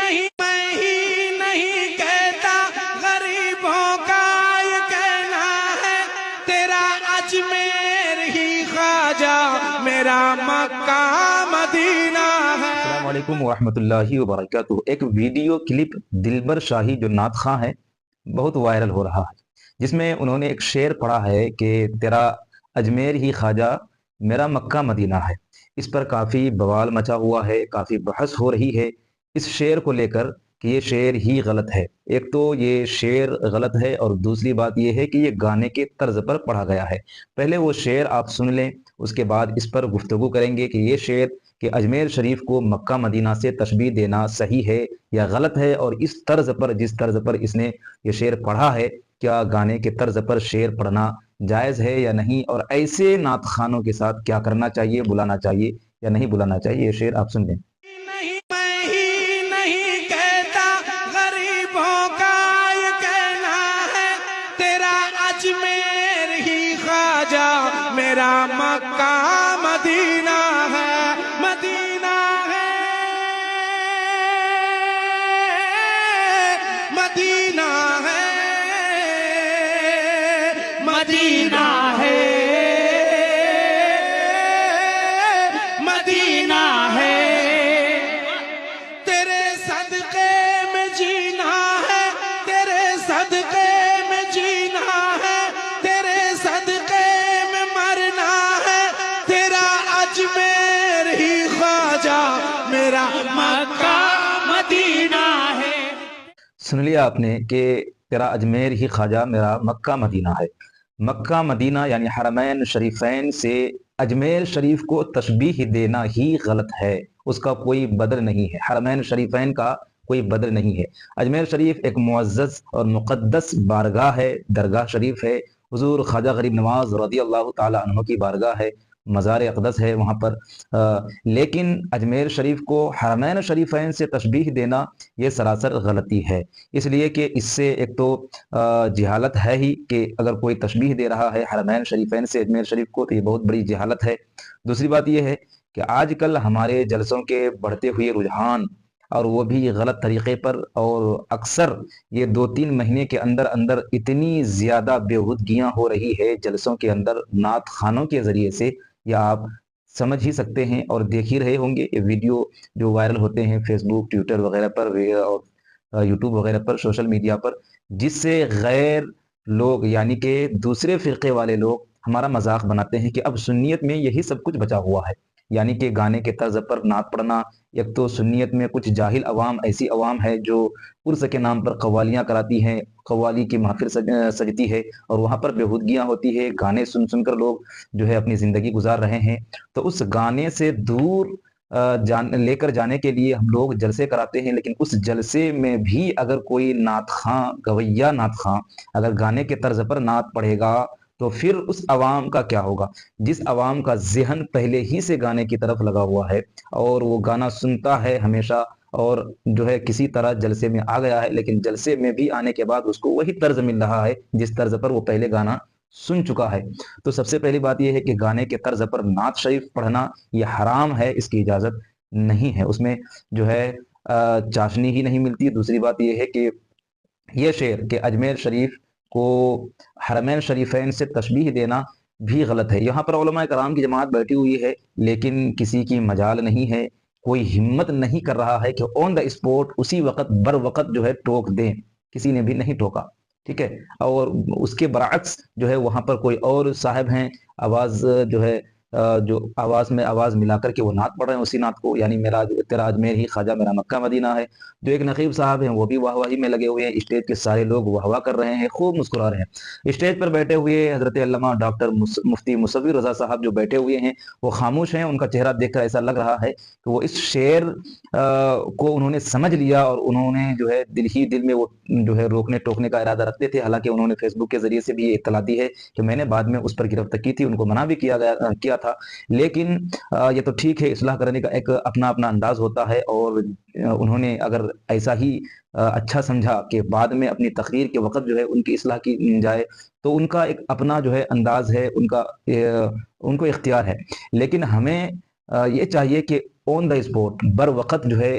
نہیں میں ہی نہیں کہتا، غریبوں کا یہ کہنا ہے، تیرا اجمیر ہی خواجہ میرا مکہ مدینہ ہے۔ السلام علیکم ورحمۃ اللہ وبرکاتہ۔ ایک ویڈیو کلپ دلبر شاہی جو نعت خواں ہے بہت وائرل ہو رہا ہے، جس میں انہوں نے ایک شعر پڑھا ہے کہ تیرا اجمیر ہی خواجہ میرا مکہ مدینہ ہے۔ اس پر کافی بوال مچا ہوا ہے، کافی بحث ہو رہی ہے اس شعر کو لے کر کہ یہ شعر ہی غلط ہے۔ ایک تو یہ شعر غلط ہے اور دوسری بات یہ ہے کہ یہ گانے کے طرز پر پڑھا گیا ہے۔ پہلے وہ شعر آپ سن لیں، اس کے بعد اس پر گفتگو کریں گے کہ یہ شعر کہ اجمیر شریف کو مکہ مدینہ سے تشبیہ دینا صحیح ہے یا غلط ہے، اور اس طرز پر جس طرز پر اس نے یہ شعر پڑھا ہے کیا گانے کے طرز پر شعر پڑھنا جائز ہے یا نہیں، اور ایسے نعت خوانوں کے ساتھ کیا کرنا چاہیے، بلانا چاہیے یا نہیں بلانا چاہیے۔ یہ شعر آپ سن لیں۔ نہیں میں ہی نہیں کہتا، غریبوں کا یہ کہنا ہے، تیرا اجمیر ہی خواجہ میرا مکہ مدینہ ہے، مدینہ ہے، مدینہ ہے، مدینہ ہے، مدینہ ہے، تیرے صدقے میں جینا ہے، تیرے صدقے میں جینا ہے، تیرے صدقے میں مرنا ہے، تیرا اجمیر ہی خواجہ میرا مکہ مدینہ ہے۔ سن لیا آپ نے کہ تیرا اجمیر ہی خواجہ میرا مکہ مدینہ ہے۔ مکہ مدینہ یعنی حرمین شریفین سے اجمیر شریف کو تشبیہ دینا ہی غلط ہے، اس کا کوئی بدل نہیں ہے، حرمین شریفین کا کوئی بدل نہیں ہے۔ اجمیر شریف ایک معزز اور مقدس بارگاہ ہے، درگاہ شریف ہے، حضور خواجہ غریب نواز رضی اللہ تعالی عنہ کی بارگاہ ہے، مزار اقدس ہے وہاں پر، لیکن اجمیر شریف کو حرمین شریفین سے تشبیہ دینا یہ سراسر غلطی ہے، اس لیے کہ اس سے ایک تو جہالت ہے ہی کہ اگر کوئی تشبیہ دے رہا ہے حرمین شریفین سے اجمیر شریف کو تو یہ بہت بڑی جہالت ہے۔ دوسری بات یہ ہے کہ آج کل ہمارے جلسوں کے بڑھتے ہوئے رجحان، اور وہ بھی غلط طریقے پر، اور اکثر یہ 2-3 مہینے کے اندر اندر اتنی زیادہ بےہودگیاں ہو رہی ہے جلسوں کے اندر نعت خوانوں کے ذریعے سے، یا آپ سمجھ ہی سکتے ہیں اور دیکھ ہی رہے ہوں گے یہ ویڈیو جو وائرل ہوتے ہیں فیس بک، ٹویٹر وغیرہ پر اور یوٹیوب وغیرہ پر، سوشل میڈیا پر، جس سے غیر لوگ یعنی کہ دوسرے فرقے والے لوگ ہمارا مذاق بناتے ہیں کہ اب سنیت میں یہی سب کچھ بچا ہوا ہے، یعنی کہ گانے کے طرز پر نعت پڑھنا۔ ایک تو سنیت میں کچھ جاہل عوام، ایسی عوام ہے جو عرس کے نام پر قوالیاں کراتی ہیں، قوالی کی محفل سجتی ہے اور وہاں پر بےہودگیاں ہوتی ہے، گانے سن سن کر لوگ جو ہے اپنی زندگی گزار رہے ہیں۔ تو اس گانے سے دور لے کر جانے کے لیے ہم لوگ جلسے کراتے ہیں، لیکن اس جلسے میں بھی اگر کوئی نعت خواں، گویا نعت خواں اگر گانے کے طرز پر نعت پڑھے گا تو پھر اس عوام کا کیا ہوگا؟ جس عوام کا ذہن پہلے ہی سے گانے کی طرف لگا ہوا ہے اور وہ گانا سنتا ہے ہمیشہ، اور جو ہے کسی طرح جلسے میں آ گیا ہے، لیکن جلسے میں بھی آنے کے بعد اس کو وہی طرز مل رہا ہے جس طرز پر وہ پہلے گانا سن چکا ہے۔ تو سب سے پہلی بات یہ ہے کہ گانے کے طرز پر نعت شریف پڑھنا یہ حرام ہے، اس کی اجازت نہیں ہے، اس میں جو ہے چاشنی ہی نہیں ملتی۔ دوسری بات یہ ہے کہ یہ شعر کہ اجمیر شریف کو حرمین شریفین سے تشبیہ دینا بھی غلط ہے۔ یہاں پر علماء کرام کی جماعت بیٹھی ہوئی ہے، لیکن کسی کی مجال نہیں ہے، کوئی ہمت نہیں کر رہا ہے کہ آن دا اسپوٹ اسی وقت بر وقت جو ہے ٹوک دیں، کسی نے بھی نہیں ٹوکا، ٹھیک ہے۔ اور اس کے برعکس جو ہے وہاں پر کوئی اور صاحب ہیں، آواز جو ہے جو آواز میں آواز ملا کر کے وہ نعت پڑھ رہے ہیں اسی نعت کو، یعنی میرا تیرا اجمیر ہی خواجہ میرا مکہ مدینہ ہے۔ جو ایک نقیب صاحب ہیں وہ بھی واہ واہی میں لگے ہوئے ہیں، اسٹیج کے سارے لوگ واہ واہ کر رہے ہیں، خوب مسکرا رہے ہیں۔ اسٹیج پر بیٹھے ہوئے حضرت علامہ ڈاکٹر مفتی مصور رضا صاحب جو بیٹھے ہوئے ہیں وہ خاموش ہیں، ان کا چہرہ دیکھ کر ایسا لگ رہا ہے کہ وہ اس شعر کو انہوں نے سمجھ لیا، اور انہوں نے جو ہے دل ہی دل میں وہ جو ہے روکنے ٹوکنے کا ارادہ رکھتے تھے۔ حالانکہ انہوں نے فیس بک کے ذریعے سے بھی اطلاع دی ہے کہ میں نے بعد میں اس پر گرفت کی تھی، ان کو منع بھی کیا تھا، لیکن یہ تو ٹھیک ہے، اصلاح کرنے کا ایک اپنا اپنا انداز ہوتا ہے، اور انہوں نے اگر ایسا ہی اچھا سمجھا کہ بعد میں اپنی تقریر کے وقت جو ہے ان کی اصلاح کی جائے تو ان کا ایک اپنا جو ہے انداز ہے، ان کو اختیار ہے، لیکن ہمیں یہ چاہیے کہ آن دا اسپوٹ بر وقت جو ہے